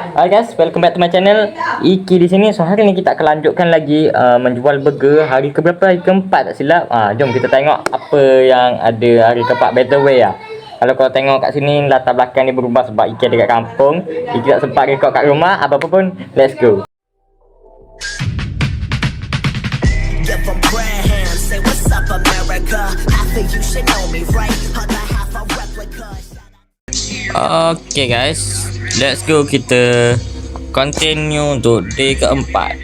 Hi guys, welcome back to my channel. Iki di sini. So hari ni kita akan lanjutkan lagi menjual burger hari ke berapa? Hari keempat tak silap. Jom kita tengok apa yang ada hari keempat. By the way kalau kau tengok kat sini latar belakang ni berubah sebab Iki ada kat kampung. Iki tak sempat rekod kat rumah. Apa pun, let's go. Okay guys, let's go, kita continue untuk day keempat.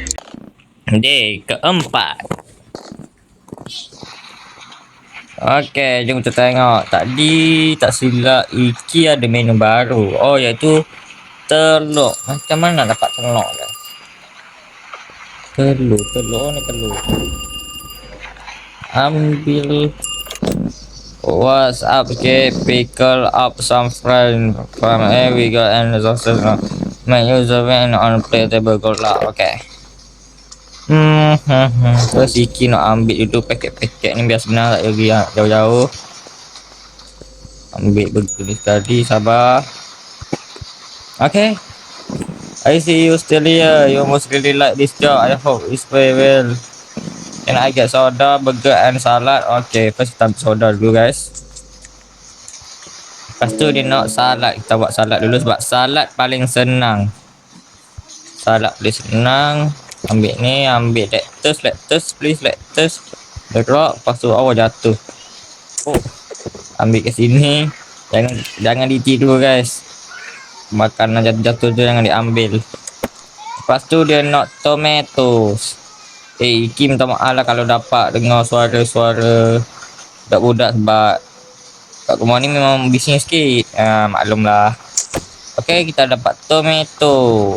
Okay, jom kita tengok. Tadi tak silap Iki ada menu baru. Oh, iaitu telur. Macam mana nak dapat telur guys? Telur ni telur. Ambil. What's up, okay? Pickle up some friend from here. We got and resources. Make use of it on plate table. Good luck. Okay. Terus Iki nak ambil dulu paket-paket ni biar senang tak pergi jauh-jauh. Ambil burger tadi, sabar. Okay. I see you still here. You must really like this job. I hope it's very well. Can I get soda, burger and salad? Okay, first kita ambil soda dulu guys. Lepas tu dia nak salad. Kita buat salad dulu sebab salad paling senang. Ambil ni, ambil lettuce please, lettuce. Drop, lepas tu jatuh. Oh, ambil ke sini. Jangan ditiru guys. Makanan jatuh tu jangan diambil. Lepas tu dia nak tomatoes. Iki minta maaf lah kalau dapat dengar suara-suara budak-budak sebab kat rumah ni memang bising sikit. Maklumlah. Okay, kita dapat tomato.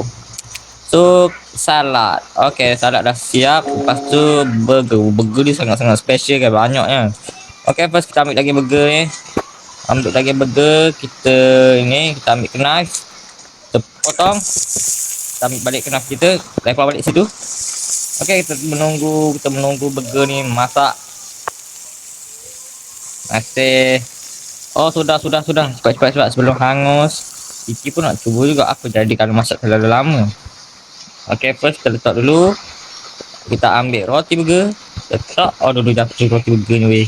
So, salad. Okay, salad dah siap. Lepas tu burger ni sangat-sangat special kan, banyaknya. Okay, first kita ambil daging burger ni. Ambil daging burger, kita ambil knife. Kita potong. Kita ambil balik knife kita, lepas balik situ. Okay, kita menunggu burger ni masak. Masih. Oh, sudah. Cepat sebelum hangus. Iki pun nak cuba juga apa jadi kalau masak terlalu lama. Okay, first kita letak dulu. Kita ambil roti burger. Letak. Oh, dulu jatuh roti burger ni weh.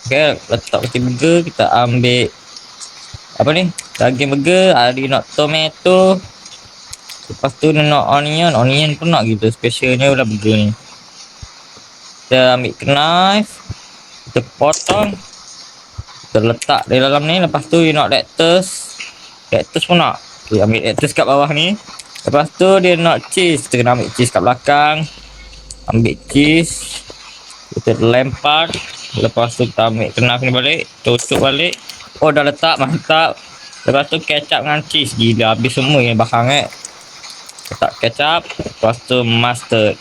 Okay, letak roti burger. Kita ambil apa ni? Daging burger. Ada nak tomato. Lepas tu dia nak onion pun nak gitu. Specialnya lah burger ni. Kita ambil knife. Kita potong. Kita letak di dalam ni. Lepas tu dia nak lettuce. Lettuce pun nak. Okay, ambil lettuce kat bawah ni. Lepas tu dia nak cheese. Kita kena ambil cheese kat belakang. Ambil cheese. Kita lempar. Lepas tu kita ambil knife ni balik. Tutup balik. Oh, dah letak, mantap. Lepas tu kecap dengan cheese. Gila, habis semua yang bahang letak kecap. Lepas tu mustard.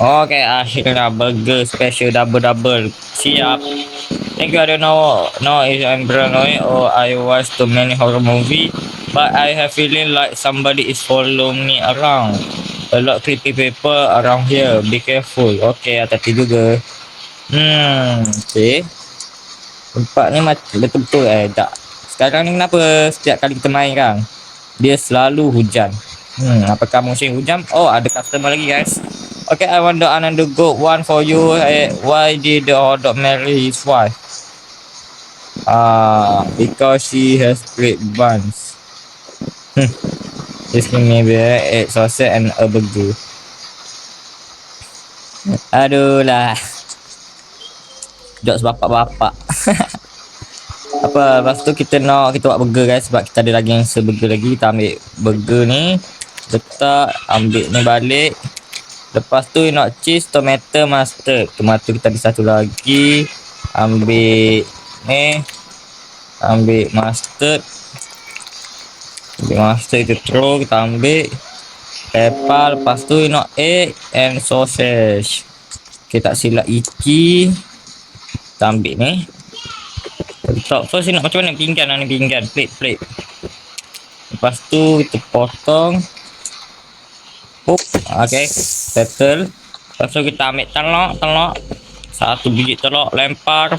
Okay, akhirnya burger special double siap. Thank you. I don't know if I'm paranoid or I watch too many horror movie, but I have feeling like somebody is following me around. A lot creepy people around here. Be careful. Okay, hati-hati juga. Okay. Tempat ni betul-betul tak. Sekarang ni kenapa setiap kali kita main kan, dia selalu hujan. Apakah musim hujan? Oh, ada customer lagi guys. Okay, I want another good one for you. Why did the hotdog marry his wife? Because she has great buns. This can maybe egg sausage and a burger. Aduh lah. Jokes bapak-bapak. Apa, lepas tu kita buat burger guys sebab kita ada lagi yang seburger lagi. Kita ambil burger ni, letak, ambil ni balik. Lepas tu nak cheese, tomato, mustard. Tomato kita ada satu lagi. Ambil ni, ambil mustard. Kita throw, kita ambil pepper. Lepas tu nak egg and sausage. Okay, tak silap Iki. Kita ambil ni. First nak macam mana pinggan plate. Lepas tu kita potong. Okay, settle. Lepas tu kita ambil telur. Satu biji telur lempar.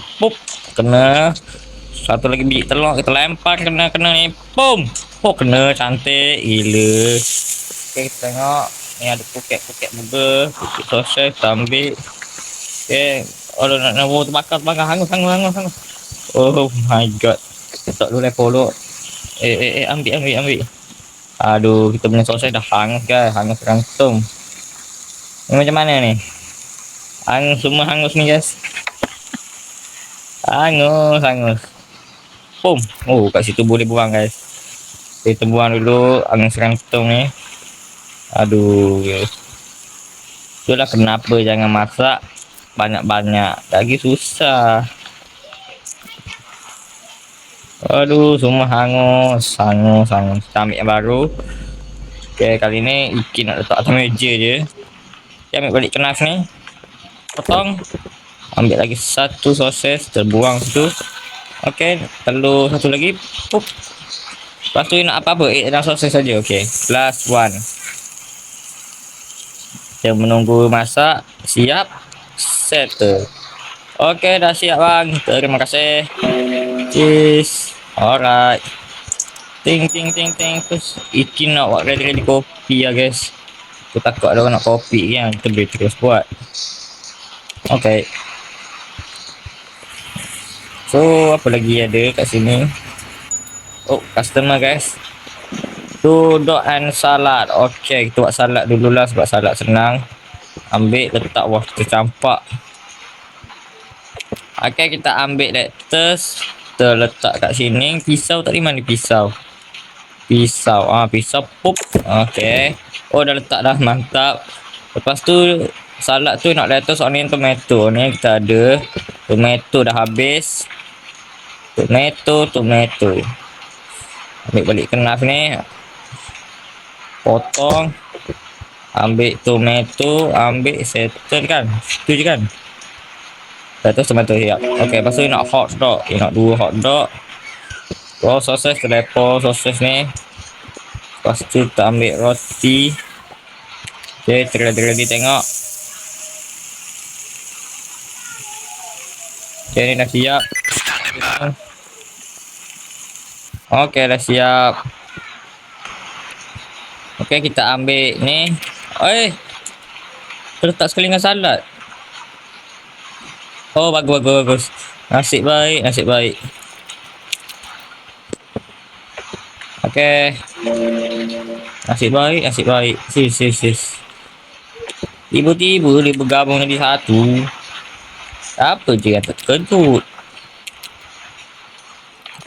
Kena. Satu lagi biji telur kita lempar. Kena ni. Boom. Oh, kena cantik gila. Okay, kita tengok. Ni ada puket-puket burger, puket sausage, kita ambil. Okay. Oh, nak terbakar, hangus. Oh my god. Tak dulu lepo dulu. Ambil. Aduh, kita punya sausage dah hangus guys, hangus langsung. Ni macam mana ni? Semua hangus ni guys. Hangus. Boom. Oh, kat situ boleh buang guys. Kita buang dulu hangus langsung ni. Aduh guys. Itulah kenapa jangan masak banyak-banyak. Lagi susah. Aduh, semua hangus. Kita ambil yang baru. Okay, kali ni Iki nak letak atas meja je. Kita ambil balik kenas ni. Potong. Ambil lagi satu sosis, terbuang situ. Okay, telur satu lagi. Pup. Lepas tu nak apa-apa? Dalam sosis saja. Okay, last one. Kita menunggu masak. Siap. Settle. Okay, dah siap bang. Terima kasih. Cheers. Alright. Ting. Terus Iki nak buat ready kopi ya guys. Aku takut ada orang nak kopi kan. Kita boleh terus buat. Okay. So, apa lagi ada kat sini? Oh, customer guys. Duduk and salad. Okay, kita buat salad dululah sebab salad senang. Ambil, letak, wah tercampak. Okay, kita ambil lettuce. Kita letak kat sini. Pisau tak di mana pisau? Pisau pop. Okay. Oh, dah letak dah, mantap. Lepas tu salad tu nak lettuce, onion, tomato. Ni kita ada. Tomato dah habis. Tomato. Ambil balik kenaf ni. Potong. Ambil tomato, ambil settle kan. Itu je kan. Lettuce, tomato siap. Okay, lepas tu nak hot dog. Nak 2 hot dog. Oh, sausage terlepas sausage ni. Lepas tu kita ambil roti. Okay, ready tengok. Okay, ni dah siap. Okay, dah siap. Okay, kita ambil ni. Letak sekali dengan salad. Oh, bagus. Nasib baik. Okay. Nasib baik. Sis. Tiba-tiba dia bergabung jadi satu. Apa je yang terkejut?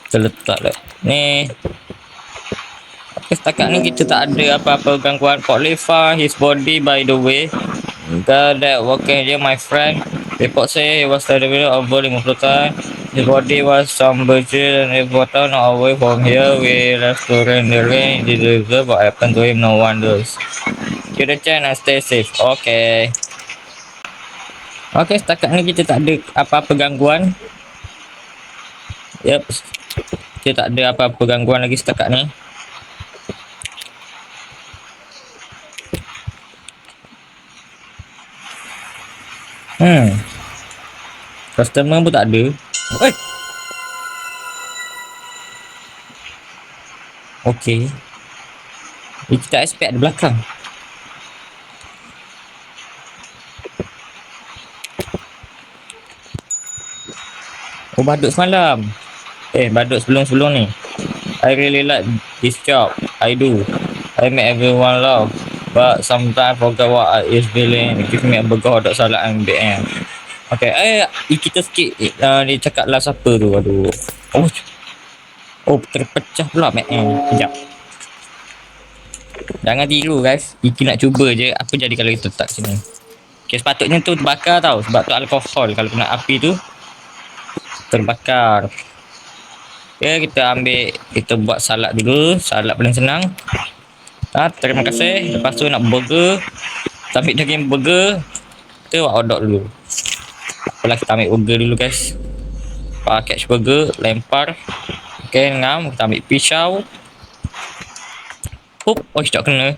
Kita letak lah. Ni. Okay, setakat ni kita tak ada apa-apa gangguan. Port Lefa, his body by the way. That working here, my friend. Report say he was terrible over 50 times. His body was some budget and important away from here. We restaurant the rain. He deserve what happened to him. No one does. Give the chance and stay safe. Okay. Okay, setakat ni kita tak ada apa-apa gangguan. Yep. Kita tak ada apa-apa gangguan lagi setakat ni. Customer pun tak ada. Okay. Kita expect ada belakang. Oh, badut semalam. Badut sebelum ni. I really like this job. I do. I make everyone laugh. But sometimes forget what I is feeling. Give me a burger, hotdog, salad and BM. Okay, kita skip. Dia cakap last apa tu? Aduh. Oh, terpecah pula BM. Sekejap. Jangan tiru guys. Iki nak cuba je. Apa jadi kalau kita letak sini? Okay, sepatutnya tu terbakar tau. Sebab tu alkohol. Kalau kena api tu terbakar. Okay, kita ambil. Kita buat salad dulu. Salad paling senang. Terima kasih. Lepas tu nak burger. Kita ambil daging burger. Kita buat hotdog dulu. Apalah, kita ambil burger dulu guys. Package burger. Lempar. Okay, ngam. Kita ambil pisau. Tak kena.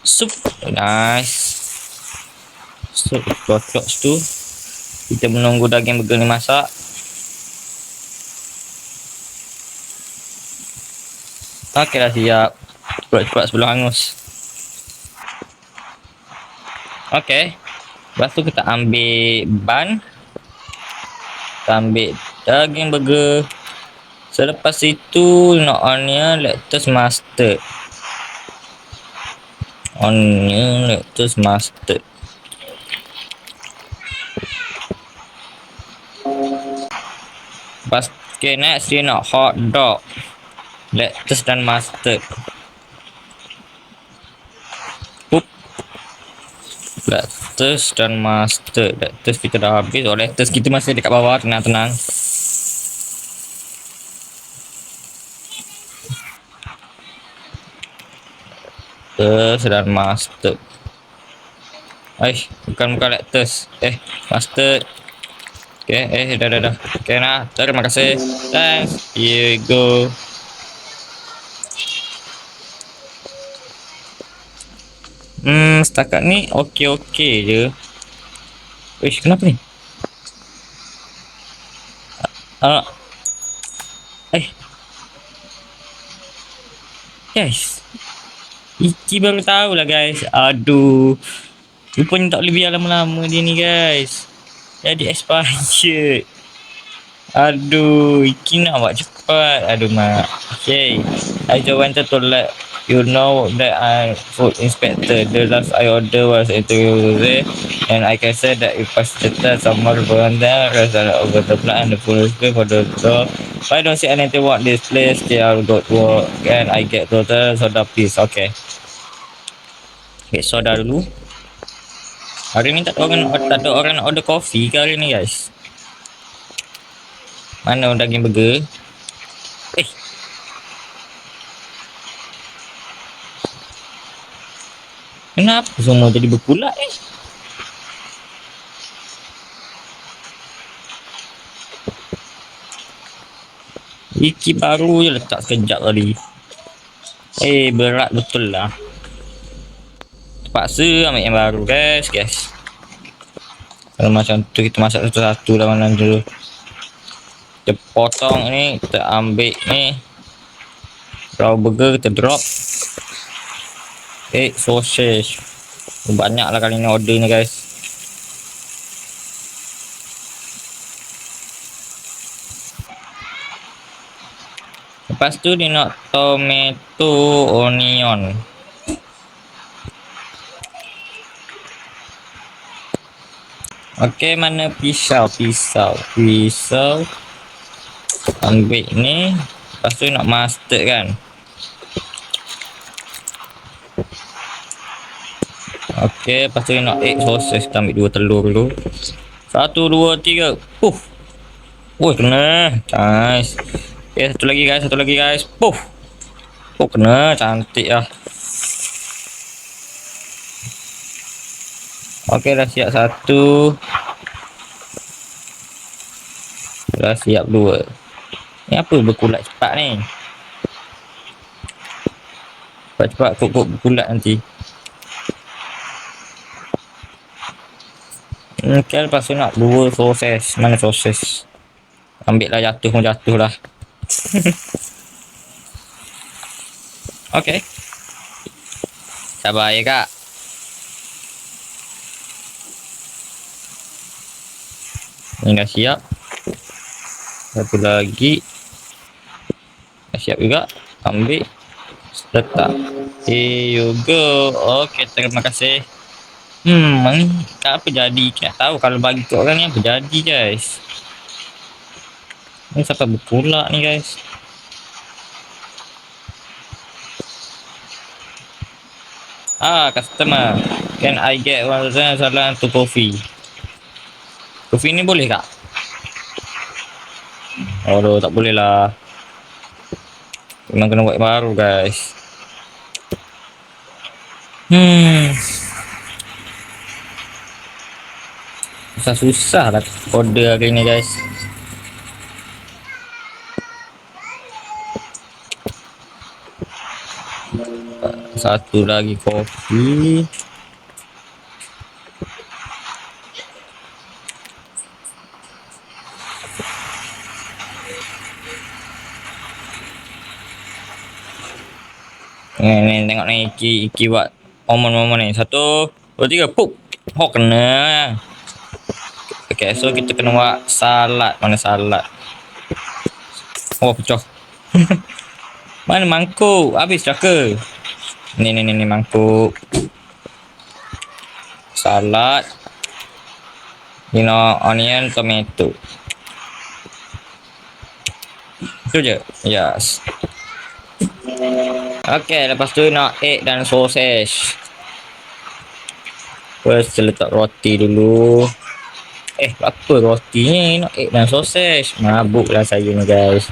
Sup. Nice. Sup cocok tu. Kita menunggu daging burger ni masak. Okey dah siap. Cepat-cepat sebelum hangus. Okey. Lepas tu kita ambil ban. Kita ambil daging burger. Selepas itu nak onion, lettuce, mustard. Onion, lettuce, mustard. Lepas okay, next dia nak hot dog, lettuce dan mustard. Up. Lettuce dan mustard. Lettuce kita dah habis. Oh, lettuce kita masih dekat bawah. Tenang-tenang. Lettuce dan mustard. Bukan lettuce. Mustard. Okay, dah. Okay, nah. Terima kasih. Thanks. Here you go. Setakat ni okey je. Kenapa ni? Guys. Iki baru tahu lah guys. Aduh. Rupanya tak boleh biar lama-lama dia ni guys. Jadi expired. Aduh, Iki nak buat cepat. Aduh mak. Okay, I just wanted to let you know that I'm food inspector. The last I order was Tuesday, and I can say that if I started some more burn there, rest over the plant and the full screen for the door. If I don't see anything about this place, okay, I'll go to work and I get total soda please. Okay. Okay, soda dulu. Hari ni tak ada orang nak order kopi ke hari ni guys? Mana daging burger? Kenapa semua jadi berpulak Iki baru je letak sekejap tadi. Berat betul lah. Terpaksa ambil yang baru guys. Kalau macam tu kita masak satu-satu lah mana dulu. Kita potong ni, kita ambil ni raw burger, kita drop. Sausage. Banyak lah kali ni order ni guys. Lepas tu dia nak tomato, onion. Okey, mana pisau? Ambil ni. Lepas tu nak mustard kan. Okey, lepas tu nak egg sausage. Kita ambil 2 telur dulu. 1, 2, 3. Kena. Nice. Okay, satu lagi guys. Kena. Cantik lah. Okey, dah siap 1. Dah siap 2. Ni apa berkulat cepat ni? Cepat kok berkulat nanti. Okay, lepas tu nak 2 sosis. Mana sosis? Ambil lah, jatuh lah. Okay. Sabar ya kak. Ni dah siap. Satu lagi. Dah siap juga. Ambil. Letak. Here you go. Okay, terima kasih. Ni apa jadi? Tak tahu kalau bagi tu orang ni apa jadi guys. Ni sampai berpulak ni guys. Customer, can I get one salam to coffee? Coffee ni boleh tak? Aduh, tak boleh lah. Memang kena buat baru guys. Susah lah order hari ni guys. Satu lagi kopi. Ni tengok ni Iki buat momen-momen ni. 1, 2, 3, pup. Oh, kena. Okay, so kita kena buat salad. Mana salad? Oh, pecah. Mana mangkuk? Habis dah ke? Ni mangkuk. Salad. Onion, tomato. Itu je. Yes. Okay, lepas tu nak egg dan sausage. First, letak roti dulu. Apa roti ni? Nak egg dan sausage. Mabuklah saya ni, guys.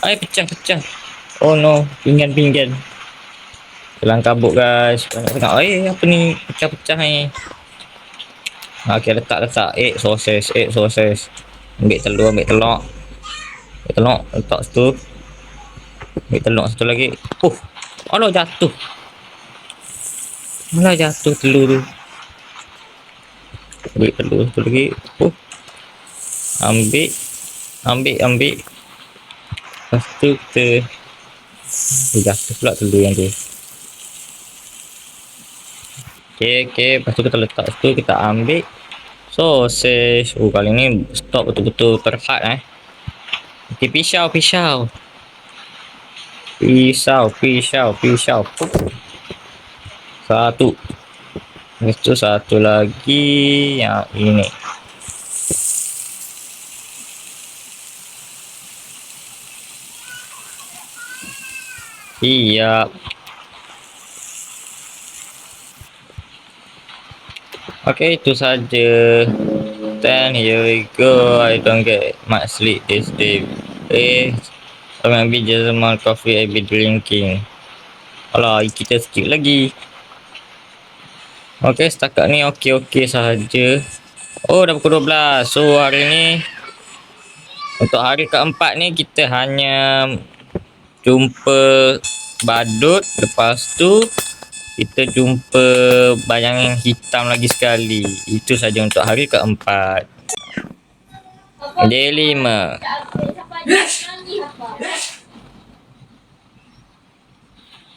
Pecah. Oh no, pinggan. Kelang kabut, guys. Tengok, apa ni? Pecah-pecah ni. Okay, letak egg sausage. Ambil telur. Letak situ. Ambil telur satu lagi. Alah, jatuh. Telur tu. Ambil telur satu lagi. Ambil. Lepas tu kita jatuh pula telur yang tu. Okay. Lepas tu kita letak situ. Kita ambil sausage. Kali ni stok betul-betul terhad. Okay, pisau. Satu. Lepas tu satu lagi yang ini. Siap. Okay, itu saja. Then here we go. I don't get much sleep this day. So maybe just more coffee I be drinking. Alah, kita sikit lagi. Okay, setakat ni okey sahaja. Dah pukul 12. So hari ni, untuk hari keempat ni kita hanya jumpa badut. Lepas tu kita jumpa bayangan hitam lagi sekali. Itu saja untuk hari keempat. Day 5.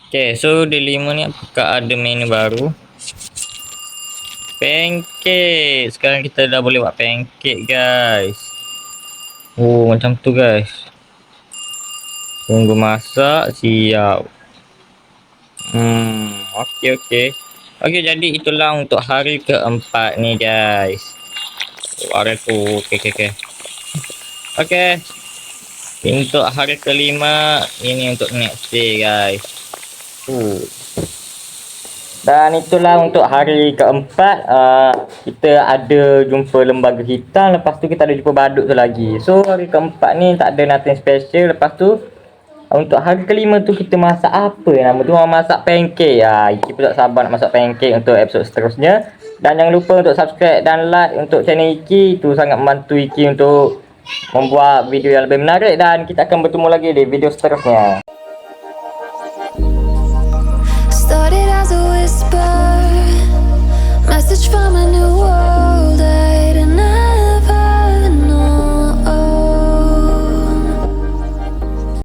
Okay, so day 5 ni apakah ada menu baru? Pancake. Sekarang kita dah boleh buat pancake, guys. Macam tu, guys. Tunggu masak. Siap. Okay, jadi itulah untuk hari keempat ni, guys. Hari tu. Okay. Untuk hari kelima, ini untuk next day, guys. Dan itulah untuk hari keempat. Kita ada jumpa lembaga hitam. Lepas tu kita ada jumpa badut tu lagi. So hari keempat ni tak ada nothing special. Lepas tu untuk hari kelima tu kita masak apa nama tu? Masak pancake. Iki pun tak sabar nak masak pancake untuk episod seterusnya. Dan jangan lupa untuk subscribe dan like untuk channel Iki. Itu sangat membantu Iki untuk membuat video yang lebih menarik. Dan kita akan bertemu lagi di video seterusnya.